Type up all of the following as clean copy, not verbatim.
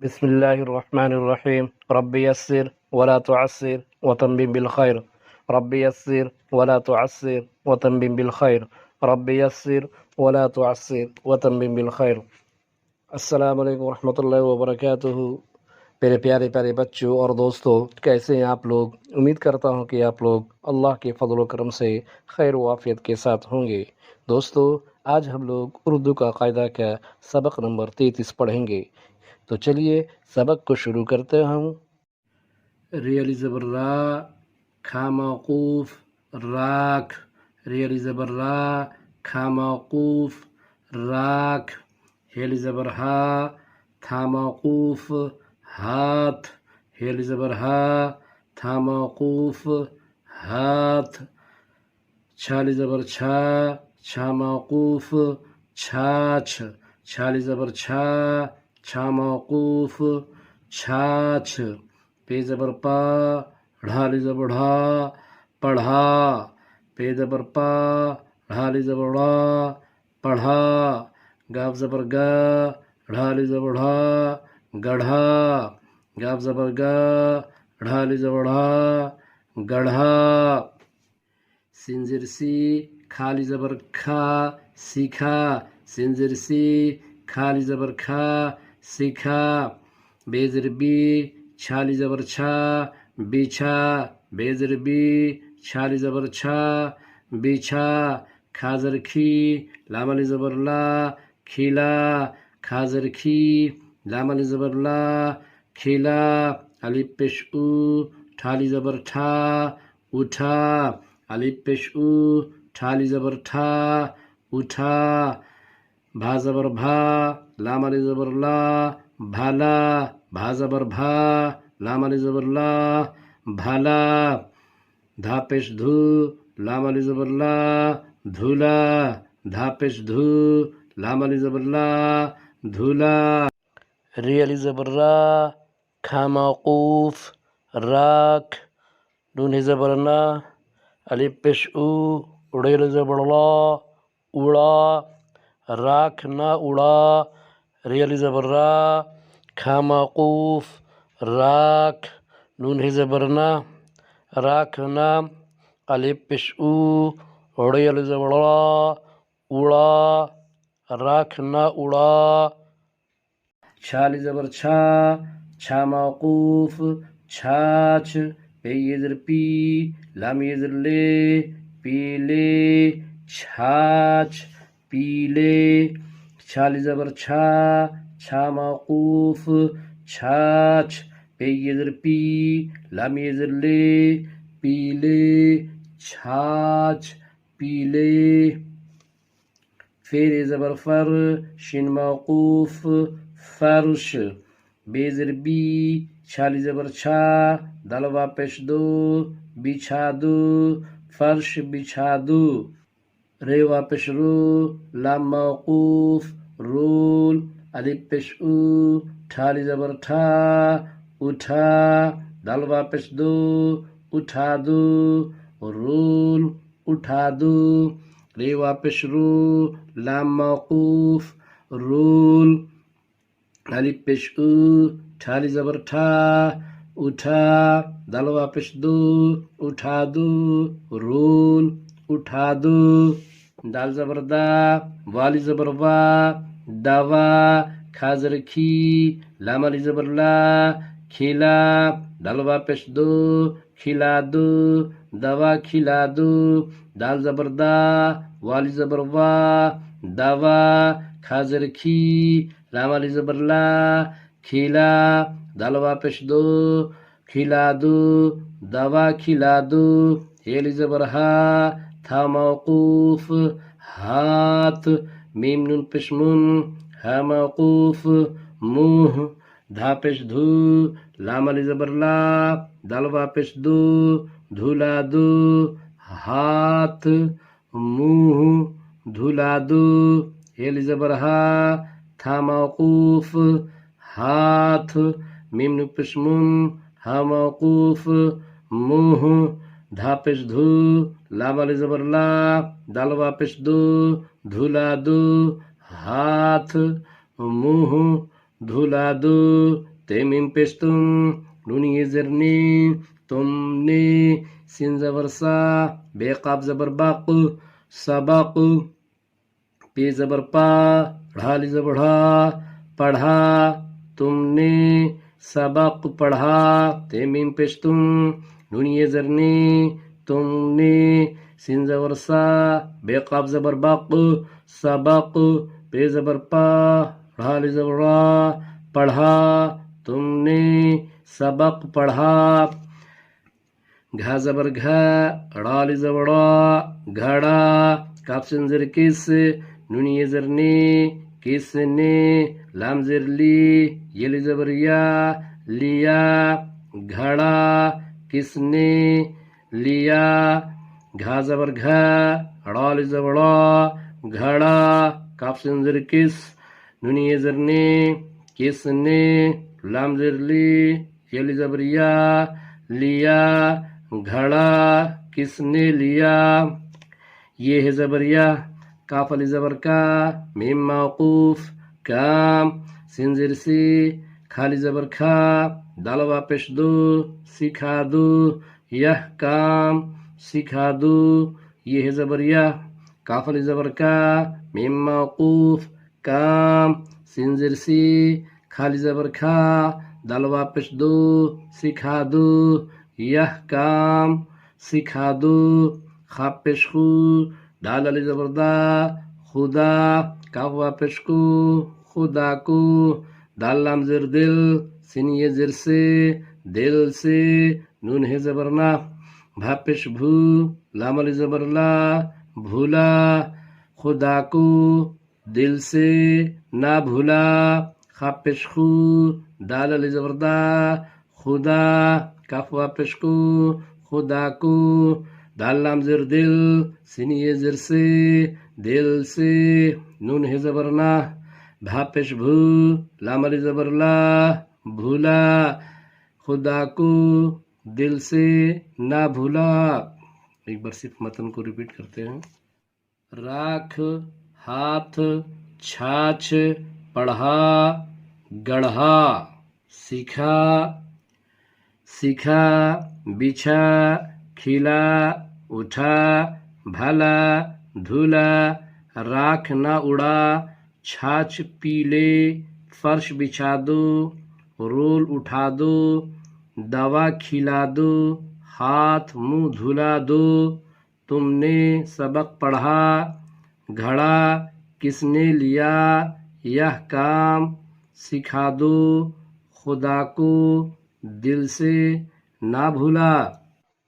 बिस्मिल्लाहिर्रहमानिर्रहीम रब्बि यस्सिर वला तुअस्सिर वतम्मिम बिल खैर रब्बि यस्सिर वला तुअस्सिर वतम्मिम बिल खैर रब्बि यस्सिर वला तुअस्सिर वतम्मिम बिल खैर। अस्सलामु अलैकुम रहमतुल्लाहि व बरकातुहू। मेरे प्यारे प्यारे बच्चों और दोस्तों, कैसे हैं आप लोग? उम्मीद करता हूं कि आप लोग अल्लाह के फजल व करम से खैर व आफियत के साथ होंगे। दोस्तों, आज हम लोग उर्दू का कायदा का सबक नंबर 33 पढ़ेंगे। तो चलिए सबक को शुरू करते हैं। रियल ज़बर रा, खा मौकूफ राख। रियल ज़बर रा, खा मौकूफ राख। हेल ज़बर हा, था मौकूफ हाथ। हेल ज़बर हा, था मौकूफ हाथ। छाली ज़बर छा, छा मौकूफ छाछ। छाली ज़बर छा, छा मौकूफ छाछ। पे ज़बर पा, ढाली ज़बर ढा, पढ़ा। पे ज़बर पा, ढाली ज़बर ढा, पढ़ा। गाफ ज़बर गा, ढाली ज़बर ढा, गढ़ा। गाफ ज़बर गा, ढाली ज़बर ढा, गढ़ा। सिंजिर सी, खाली ज़बर खा, सीखा। सिंजिर सी, खाली ज़बर खा, सीखा। बेज़र बी, छाली ज़बर छा, बिछा। बेज़र बी, छाली ज़बर छा, बिछा। खाज़र खी, लामली ज़बर ला, खिला। खाज़र खी, लामली ज़बर ला, खिला। अलिफ पेश ऊ, ठाली ज़बर ठा, उठा। अलिफ पेश ऊ, ठाली ज़बर ठा, उठा। भा ज़बर भा, लामली ज़बर ला, भाला। भा ज़बर भा, लामली ज़बर ला, भाला। धा पेश धू, लामली ज़बर ला, धूला। धा पेश धू, लामली ज़बर ला, धूला। रियल ज़बर रा, खा मौकूफ राख। नून ज़बर ना, अलिफ पेश ऊ, उड़ेल ज़बर ला, उड़ा। राख ना उड़ा। रियल ज़बर रा, खा मौकूफ राख। नून ज़बर ना, राख ना, अलिफ पेश ऊ, उड़ेल ज़बर ला, उड़ा। राख ना उड़ा। छाली ज़बर छा, छा मौकूफ छाछ। पे येज़र पी, लाम येज़र ले, पीले। छाछ, पीले। छाली ज़बर छा, छा मौकूफ छाछ। पे येज़र पी, लाम येज़र ले, पीले। छाछ, पीले। फेर ज़बर फर, शिन मौकूफ फर्श। बेज़र बी, छाली ज़बर छा, दलवा पेश दो, बिछा दो। फर्श बिछा दो। रे वापेश रू, लाम मौकूफ रूल। अलिफ पेश ऊ, ठाली ज़बर ठा, उठा। दल वापेश दो, उठा दो। रूल, उठा दो। रे वापेश रू, लाम मौकूफ रूल। अलिफ पेश ऊ, ठाली ज़बर ठा, उठा। दल वापेश दो, उठा दो। रूल, उठा दो। दाल ज़बर दा, वाली ज़बर वा, दवा। खाज़र खी, लामली ज़बर ला, खिला। दल वापेश दो, खिला दो। दवा खिला दो। दाल ज़बर दा, वाली ज़बर वा, दवा। खाज़र खी, लामली ज़बर ला, खिला। दल वापेश दो, खिला दो। दवा खिला दो। हेल ज़बर हा, था मौकूफ हाथ। मीम नून पेश मुन, हा मौकूफ मुँह। धा पेश धू, लामली ज़बर ला, दल वापेश दो, धुला दो। हाथ, मुँह, धुला दो। हेल ज़बर हा, था मौकूफ हाथ। मीम नून पेश मुन, हा मौकूफ मुँह। धा पेश धू, लामली ज़बर ला, दल वापेश दो, धुला दो। हाथ, मुँह, धुला दो, ते मीम पेश तुम, नून ये जरनी, तुमने, सिन जबर सा, बेकाब जबर बाक, सबक, पे जबर पा, ढाली जबढ़ा, पढ़ा, तुमने, सबक पढ़ा, ते मीम पेश तुम, नून ये जरनी, तुमने, सिन जबर सा, बेकाब जबर बाक, सबक, पे जबर पा, ढाली जबड़ा, पढ़ा, तुमने, सबक पढ़ा, घा जबर घा, ड़ाली जबड़ा, घड़ा, काफ सिंजर किस, नून ये जरनी, किसने, लाम जरली, येली जबरिया, लिया, घड़ा, किसने, लिया, घा जबर घा, ड़ाली जबड़ा, घड़ा, काफ सिंजर किस, नून ये जरनी, किसने, लाम जरली, येली जबरिया, लिया, घड़ा, किसने लिया। ये है जबरिया, काफ अली जबर का, मीम मौकूफ, काम, सिंजिर सी, खाली जबर खा, दाल वापिश दो, सिखा दो, यह काम, सिखा दो। ये है जबरिया, काफ अली जबर का, मीम मौकूफ, काम, सिंजिर सी, खाली जबर खा, दाल वापिश दो, सिखा दो, यह काम, सिखा दो। खा पेश खू, डाल अली जबरदा, खुदा, काफ वापिश को, खुदा को, दाल लाम जर दिल, सिन ये जर से, दिल से, नून है जबरना, भा पेश भू, लाम अली जबरला, भूला, खुदा को, दिल से, ना भूला, खा पेश खू, दाल अली जबरदा, खुदा, काफ वापिश को, खुदा को, दाल लाम जर दिल, सिन ये जर से, दिल से, नून है जबरना, भा पेश भू, लाम अली जबरला, भूला, खुदा को, दिल से, ना भूला। एक बार सिर्फ मतन को रिपीट करते हैं। राख, हाथ, छाछ, पढ़ा, गढ़ा, सीखा, सीखा, बिछा, खिला, उठा, भला, धुला, राख ना उड़ा, छाछ पीले, फर्श बिछा दो, रोल उठा दो, दवा खिला दो, हाथ मुंह धुला दो, तुमने सबक पढ़ा, घड़ा किसने लिया, यह काम सिखा दो, खुदा को दिल से ना भूला।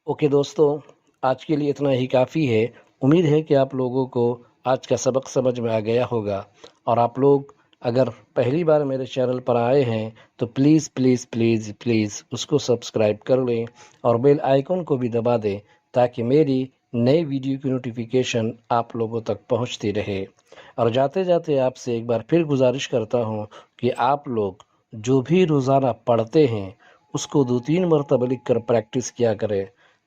ओके दोस्तों, आज के लिए इतना ही काफ़ी है। उम्मीद है कि आप लोगों को आज का सबक समझ में आ गया होगा। और आप लोग अगर पहली बार मेरे चैनल पर आए हैं तो प्लीज़ प्लीज़ प्लीज़ प्लीज़ उसको सब्सक्राइब कर लें और बेल आइकन को भी दबा दें ताकि मेरी नई वीडियो की नोटिफिकेशन आप लोगों तक पहुंचती रहे। और जाते जाते आपसे एक बार फिर गुजारिश करता हूं कि आप लोग जो भी रोज़ाना पढ़ते हैं उसको 2-3 मरतबा लिख कर प्रैक्टिस किया करें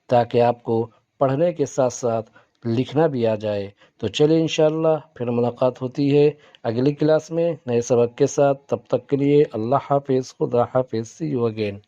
ताकि आपको पढ़ने के साथ साथ लिखना भी आ जाए। तो चलिए इंशाअल्लाह फिर मुलाकात होती है अगली क्लास में नए सबक के साथ। तब तक के लिए अल्लाह हाफिज़, खुदा हाफिज़, सी यू अगेन।